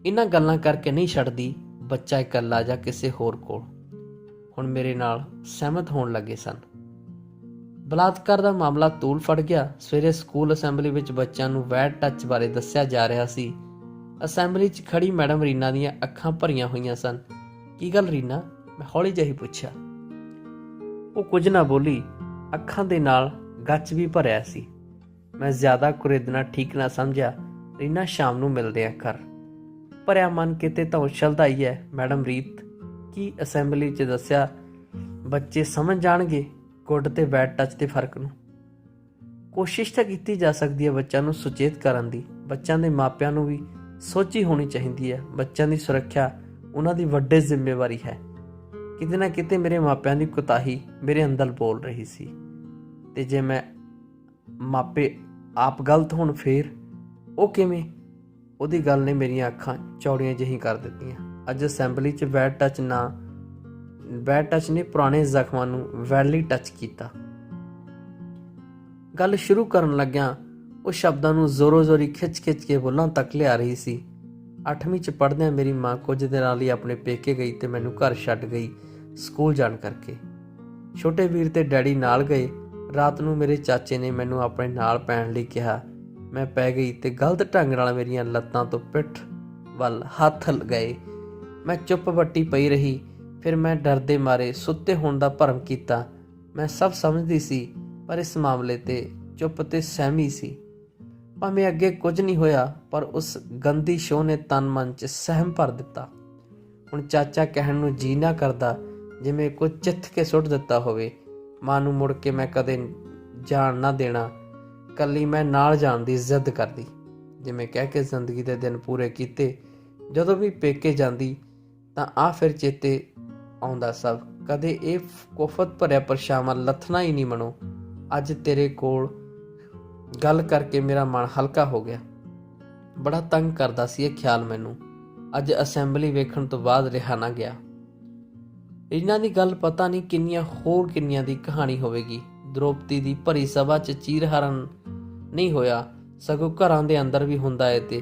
ਇਹਨਾਂ ਗੱਲਾਂ ਕਰਕੇ ਨਹੀਂ ਛੱਡਦੀ ਬੱਚਾ ਇਕੱਲਾ ਜਾਂ ਕਿਸੇ ਹੋਰ ਕੋਲ। ਹੁਣ ਮੇਰੇ ਨਾਲ ਸਹਿਮਤ ਹੋਣ ਲੱਗੇ ਸਨ। ਬਲਾਤਕਾਰ ਦਾ ਮਾਮਲਾ ਤੂਲ ਫੜ ਗਿਆ। ਸਵੇਰੇ ਸਕੂਲ ਅਸੈਂਬਲੀ ਵਿੱਚ ਬੱਚਿਆਂ ਨੂੰ ਵੈਡ ਟੱਚ ਬਾਰੇ ਦੱਸਿਆ ਜਾ ਰਿਹਾ ਸੀ। ਅਸੈਂਬਲੀ 'ਚ ਖੜੀ ਮੈਡਮ ਰੀਨਾ ਦੀਆਂ ਅੱਖਾਂ ਭਰੀਆਂ ਹੋਈਆਂ ਸਨ। ਕੀ ਗੱਲ ਰੀਨਾ? ਮੈਂ ਹੌਲੀ ਜਿਹੀ ਪੁੱਛਿਆ। ਉਹ ਕੁਝ ਨਾ ਬੋਲੀ, ਅੱਖਾਂ ਦੇ ਨਾਲ ਗੱਚ ਵੀ ਭਰਿਆ ਸੀ। ਮੈਂ ਜ਼ਿਆਦਾ ਕੁਰੇਦਣਾ ਠੀਕ ਨਾ ਸਮਝਿਆ। ਰੀਨਾ, ਸ਼ਾਮ ਨੂੰ ਮਿਲਦੇ ਆ ਘਰ। ਭਰਿਆ ਮਨ ਕਿਤੇ ਤਾਂ ਉਛਲਦਾ ਹੀ ਹੈ। ਮੈਡਮ ਰੀਤ, ਕੀ ਅਸੈਂਬਲੀ 'ਚ ਦੱਸਿਆ ਬੱਚੇ ਸਮਝ ਜਾਣਗੇ ਗੁੱਡ ਤੇ ਬੈਡ ਟੱਚ ਦੇ ਫਰਕ ਨੂੰ? ਕੋਸ਼ਿਸ਼ ਤਾਂ ਕੀਤੀ ਜਾ ਸਕਦੀ ਹੈ ਬੱਚਿਆਂ ਨੂੰ ਸੁਚੇਤ ਕਰਨ ਦੀ। ਬੱਚਿਆਂ ਦੇ ਮਾਪਿਆਂ ਨੂੰ ਵੀ ਸੋਚੀ ਹੋਣੀ ਚਾਹੀਦੀ ਹੈ। ਬੱਚਿਆਂ ਦੀ ਸੁਰੱਖਿਆ ਉਹਨਾਂ ਦੀ ਵੱਡੀ ਜ਼ਿੰਮੇਵਾਰੀ ਹੈ। ਕਿਤੇ ਨਾ ਕਿਤੇ ਮੇਰੇ ਮਾਪਿਆਂ ਦੀ ਕੁਤਾਹੀ ਮੇਰੇ ਅੰਦਰ ਬੋਲ ਰਹੀ ਸੀ, ਤੇ ਜੇ ਮੈਂ ਮਾਪੇ ਆਪ ਗਲਤ ਹੋਣ ਫੇਰ? ਉਹ ਕਿਵੇਂ? ਉਹਦੀ ਗੱਲ ਨੇ ਮੇਰੀਆਂ ਅੱਖਾਂ ਚੌੜੀਆਂ ਜਿਹੀ ਕਰ ਦਿੱਤੀਆਂ। ਅੱਜ ਅਸੈਂਬਲੀ 'ਚ ਬੈਡ ਟੱਚ ਨੇ ਪੁਰਾਣੇ ਜ਼ਖਮਾਂ ਨੂੰ ਵੈਡਲੀ ਟੱਚ ਕੀਤਾ। ਗੱਲ ਸ਼ੁਰੂ ਕਰਨ ਲੱਗਿਆਂ ਉਹ ਸ਼ਬਦਾਂ ਨੂੰ ਜ਼ੋਰੋ ਜ਼ੋਰੀ ਖਿੱਚ ਕੇ ਬੁੱਲਾਂ ਤੱਕ ਲਿਆ ਰਹੀ ਸੀ। 8ਵੀਂ 'ਚ ਪੜ੍ਹਦਿਆਂ ਮੇਰੀ ਮਾਂ ਕੁਝ ਦਿਨਾਂ ਲਈ ਆਪਣੇ ਪੇਕੇ ਗਈ ਤੇ ਮੈਨੂੰ ਘਰ ਛੱਡ ਗਈ ਸਕੂਲ ਜਾਣ ਕਰਕੇ। ਛੋਟੇ ਵੀਰ ਤੇ ਡੈਡੀ ਨਾਲ ਗਏ। ਰਾਤ ਨੂੰ ਮੇਰੇ ਚਾਚੇ ਨੇ ਮੈਨੂੰ ਆਪਣੇ ਨਾਲ ਪੈਣ ਲਈ ਕਿਹਾ। ਮੈਂ ਪੈ ਗਈ ਤੇ ਗਲਤ ਢੰਗ ਨਾਲ ਮੇਰੀਆਂ ਲੱਤਾਂ ਤੋਂ ਪਿੱਠ ਵੱਲ ਹੱਥ ਗਏ। ਮੈਂ ਚੁੱਪ ਵੱਟੀ ਪਈ ਰਹੀ। ਫਿਰ ਮੈਂ ਡਰਦੇ ਮਾਰੇ ਸੁੱਤੇ ਹੋਣ ਦਾ ਭਰਮ ਕੀਤਾ। ਮੈਂ ਸਭ ਸਮਝਦੀ ਸੀ, ਪਰ ਇਸ ਮਾਮਲੇ ਤੇ ਚੁੱਪ ਤੇ ਸਹਿਮੀ ਸੀ। ਭਾਵੇਂ ਅੱਗੇ ਕੁਝ ਨਹੀਂ ਹੋਇਆ, ਪਰ ਉਸ ਗੰਦੀ ਸ਼ੋਅ ਨੇ ਤਨ ਮਨ 'ਚ ਸਹਿਮ ਭਰ ਦਿੱਤਾ। ਹੁਣ ਚਾਚਾ ਕਹਿਣ ਨੂੰ ਜੀ ਨਾ ਕਰਦਾ, ਜਿਵੇਂ ਕੁਝ ਚਿੱਥ ਕੇ ਸੁੱਟ ਦਿੱਤਾ ਹੋਵੇ। ਮਾਂ ਨੂੰ ਮੁੜ ਕੇ ਮੈਂ ਕਦੇ ਜਾਣ ਨਾ ਦੇਣਾ, ਕੱਲੀ ਮੈਂ ਨਾਲ ਜਾਣ ਦੀ ਜ਼ਿੱਦ ਕਰਦੀ। ਜਿਵੇਂ ਕਹਿ ਕੇ ਜ਼ਿੰਦਗੀ ਦੇ ਦਿਨ ਪੂਰੇ ਕੀਤੇ। ਜਦੋਂ ਵੀ ਪੇਕੇ ਜਾਂਦੀ ਤਾਂ ਆ ਫਿਰ ਚੇਤੇ ਆਉਂਦਾ ਸਭ। ਕਦੇ ਇਹ ਕੋਫਤ ਭਰਿਆ ਪਰਛਾਵਾਂ ਲੱਥਣਾ ਹੀ ਨਹੀਂ ਮਨੋ। ਅੱਜ ਤੇਰੇ ਕੋਲ ਗੱਲ ਕਰਕੇ ਮੇਰਾ ਮਨ ਹਲਕਾ ਹੋ ਗਿਆ। ਬੜਾ ਤੰਗ ਕਰਦਾ ਸੀ ਇਹ ਖਿਆਲ ਮੈਨੂੰ। ਅੱਜ ਅਸੈਂਬਲੀ ਵੇਖਣ ਤੋਂ ਬਾਅਦ ਰਿਹਾ ਨਾ ਗਿਆ। ਇਹਨਾਂ ਦੀ ਗੱਲ ਪਤਾ ਨਹੀਂ ਕਿੰਨੀਆਂ ਦੀ ਕਹਾਣੀ ਹੋਵੇਗੀ। ਦ੍ਰੋਪਦੀ ਦੀ ਭਰੀ ਸਭਾ 'ਚ ਚੀਰਹਰਨ ਨਹੀਂ ਹੋਇਆ, ਸਗੋਂ ਘਰਾਂ ਦੇ ਅੰਦਰ ਵੀ ਹੁੰਦਾ ਹੈ ਤੇ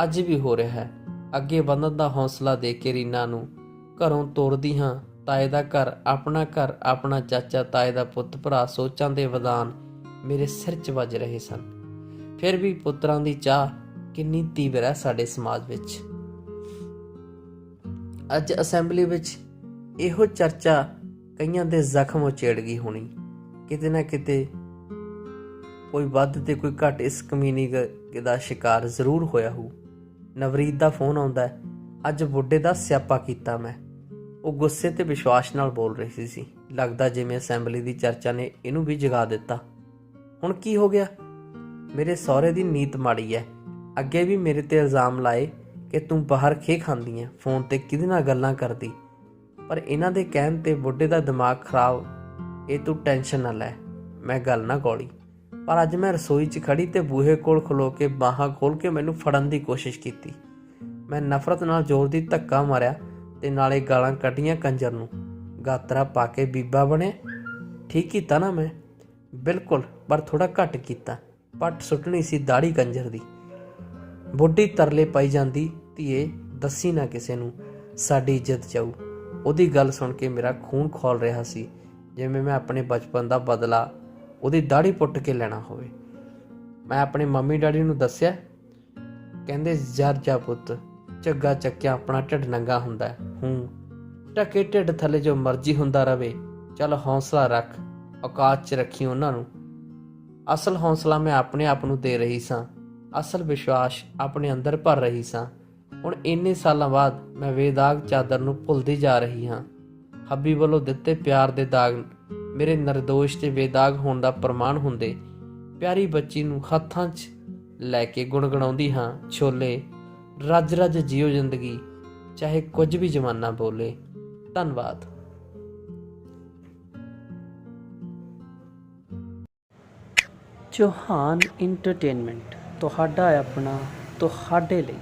ਅੱਜ ਵੀ ਹੋ ਰਿਹਾ ਹੈ। ਅੱਗੇ ਵਧਣ ਦਾ ਹੌਸਲਾ ਦੇ ਕੇ ਰੀਨਾ ਨੂੰ ਘਰੋਂ ਤੋਰਦੀ ਹਾਂ। ਤਾਏ ਦਾ ਘਰ, ਆਪਣਾ ਚਾਚਾ, ਤਾਏ ਦਾ ਪੁੱਤ, ਭਰਾ, ਸੋਚਾਂ ਦੇ ਵਿਧਾਨ ਮੇਰੇ ਸਿਰ 'ਚ ਵੱਜ ਰਹੇ ਸਨ। ਫਿਰ ਵੀ ਪੁੱਤਰਾਂ ਦੀ ਚਾਹ ਕਿੰਨੀ ਤੀਬਰ ਹੈ ਸਾਡੇ ਸਮਾਜ ਵਿੱਚ। ਅੱਜ ਅਸੈਂਬਲੀ ਵਿੱਚ ਇਹੋ ਚਰਚਾ ਕਈਆਂ ਦੇ ਜ਼ਖਮ ਉਚੇੜ ਗਈ ਹੋਣੀ। ਕਿਤੇ ਨਾ ਕਿਤੇ ਕੋਈ ਵੱਧ ਤੇ ਕੋਈ ਘੱਟ ਇਸ ਕਮੀਨੀ ਦਾ ਸ਼ਿਕਾਰ ਜ਼ਰੂਰ ਹੋਇਆ ਹੋਊ। ਨਵਰੀਤ ਦਾ ਫੋਨ ਆਉਂਦਾ ਹੈ। ਅੱਜ ਬੁੱਢੇ ਦਾ ਸਿਆਪਾ ਕੀਤਾ ਮੈਂ। ਉਹ ਗੁੱਸੇ ਤੇ ਵਿਸ਼ਵਾਸ ਨਾਲ ਬੋਲ ਰਹੀ ਸੀ। ਲੱਗਦਾ ਜਿਵੇਂ ਅਸੈਂਬਲੀ ਦੀ ਚਰਚਾ ਨੇ ਇਹਨੂੰ ਵੀ ਜਗਾ ਦਿੱਤਾ। ਹੁਣ ਕੀ ਹੋ ਗਿਆ? ਮੇਰੇ ਸਹੁਰੇ ਦੀ ਨੀਤ ਮਾੜੀ ਹੈ। ਅੱਗੇ ਵੀ ਮੇਰੇ ਤੇ ਇਲਜ਼ਾਮ ਲਾਏ ਕਿ ਤੂੰ ਬਾਹਰ ਖੇ ਖਾਂਦੀ ਹੈ, ਫੋਨ ਤੇ ਕਿਹਦੇ ਨਾਲ ਗੱਲਾਂ ਕਰਦੀ। ਪਰ ਇਹਨਾਂ ਦੇ ਕਹਿਣ ਤੇ ਬੁੱਢੇ ਦਾ ਦਿਮਾਗ ਖਰਾਬ। ਇਹ ਤੂੰ ਟੈਨਸ਼ਨ ਨਾ ਲੈ, ਮੈਂ ਗੱਲ ਨਾ ਗੌਲੀ। ਪਰ ਅੱਜ ਮੈਂ ਰਸੋਈ 'ਚ ਖੜੀ ਤੇ ਬੂਹੇ ਕੋਲ ਖਲੋ ਕੇ ਬਾਹਾਂ ਖੋਲ ਕੇ ਮੈਨੂੰ ਫੜਨ ਦੀ ਕੋਸ਼ਿਸ਼ ਕੀਤੀ। ਮੈਂ ਨਫ਼ਰਤ ਨਾਲ ਜ਼ੋਰ ਦੀ ਧੱਕਾ ਮਾਰਿਆ ਤੇ ਨਾਲੇ ਗਾਲਾਂ ਕੱਢੀਆਂ ਕੰਜਰ ਨੂੰ। ਗਾਤਰਾ ਪਾ ਕੇ ਬੀਬਾ ਬਣਿਆ। ਠੀਕ ਕੀਤਾ ਨਾ ਮੈਂ? ਬਿਲਕੁਲ, ਪਰ ਥੋੜਾ ਘੱਟ ਕੀਤਾ। ਪੱਟ ਸੁੱਟਣੀ ਸੀ ਦਾੜੀ ਕੰਜਰ ਦੀ। ਬੁੱਢੀ ਤਰਲੇ ਪਾਈ ਜਾਂਦੀ, ਧੀਏ ਦੱਸੀ ਨਾ ਕਿਸੇ ਨੂੰ, ਸਾਡੀ ਇੱਜ਼ਤ ਜਾਊ। ਉਹਦੀ ਗੱਲ ਸੁਣ ਕੇ ਮੇਰਾ ਖੂਨ ਖੌਲ ਰਿਹਾ ਸੀ, ਜਿਵੇਂ ਮੈਂ ਆਪਣੇ ਬਚਪਨ ਦਾ ਬਦਲਾ ਉਹਦੀ ਦਾੜੀ ਪੁੱਟ ਕੇ ਲੈਣਾ ਹੋਵੇ। ਮੈਂ ਆਪਣੇ ਮੰਮੀ ਡੈਡੀ ਨੂੰ ਦੱਸਿਆ। ਕਹਿੰਦੇ, ਜਰ ਜਾ ਪੁੱਤ, ਝੱਗਾ ਚੱਕਿਆ ਆਪਣਾ ਢਿੱਡ ਨੰਗਾ ਹੁੰਦਾ। ਢਕੇ ਢਿੱਡ ਥੱਲੇ ਜੋ ਮਰਜ਼ੀ ਹੁੰਦਾ ਰਵੇ, ਚੱਲ ਹੌਸਲਾ ਰੱਖ, ਔਕਾਤ 'ਚ ਰੱਖੀ ਉਹਨਾਂ ਨੂੰ। ਅਸਲ ਹੌਸਲਾ ਮੈਂ ਆਪਣੇ ਆਪ ਨੂੰ ਦੇ ਰਹੀ ਸਾਂ, ਅਸਲ ਵਿਸ਼ਵਾਸ ਆਪਣੇ ਅੰਦਰ ਭਰ ਰਹੀ ਸਾਂ। ਹੁਣ ਇੰਨੇ ਸਾਲਾਂ ਬਾਅਦ ਮੈਂ ਬੇਦਾਗ ਚਾਦਰ ਨੂੰ ਭੁੱਲਦੀ ਜਾ ਰਹੀ ਹਾਂ। ਹੱਬੀ ਵੱਲੋਂ ਦਿੱਤੇ ਪਿਆਰ ਦੇ ਦਾਗ ਮੇਰੇ ਨਿਰਦੋਸ਼ ਤੇ ਬੇਦਾਗ ਹੋਣ ਦਾ ਪ੍ਰਮਾਣ ਹੁੰਦੇ। ਪਿਆਰੀ ਬੱਚੀ ਨੂੰ ਹੱਥਾਂ 'ਚ ਲੈ ਕੇ ਗੁਣਗੁਣਾਉਂਦੀ ਹਾਂ, ਛੋਲੇ ਰੱਜ ਰੱਜ ਜੀਓ ਜ਼ਿੰਦਗੀ, ਚਾਹੇ ਕੁਝ ਵੀ ਜ਼ਮਾਨਾ ਬੋਲੇ। ਧੰਨਵਾਦ। ਚੌਹਾਨ ਇੰਟਰਟੇਨਮੈਂਟ, ਤੁਹਾਡਾ ਆਪਣਾ, ਤੁਹਾਡੇ ਲਈ।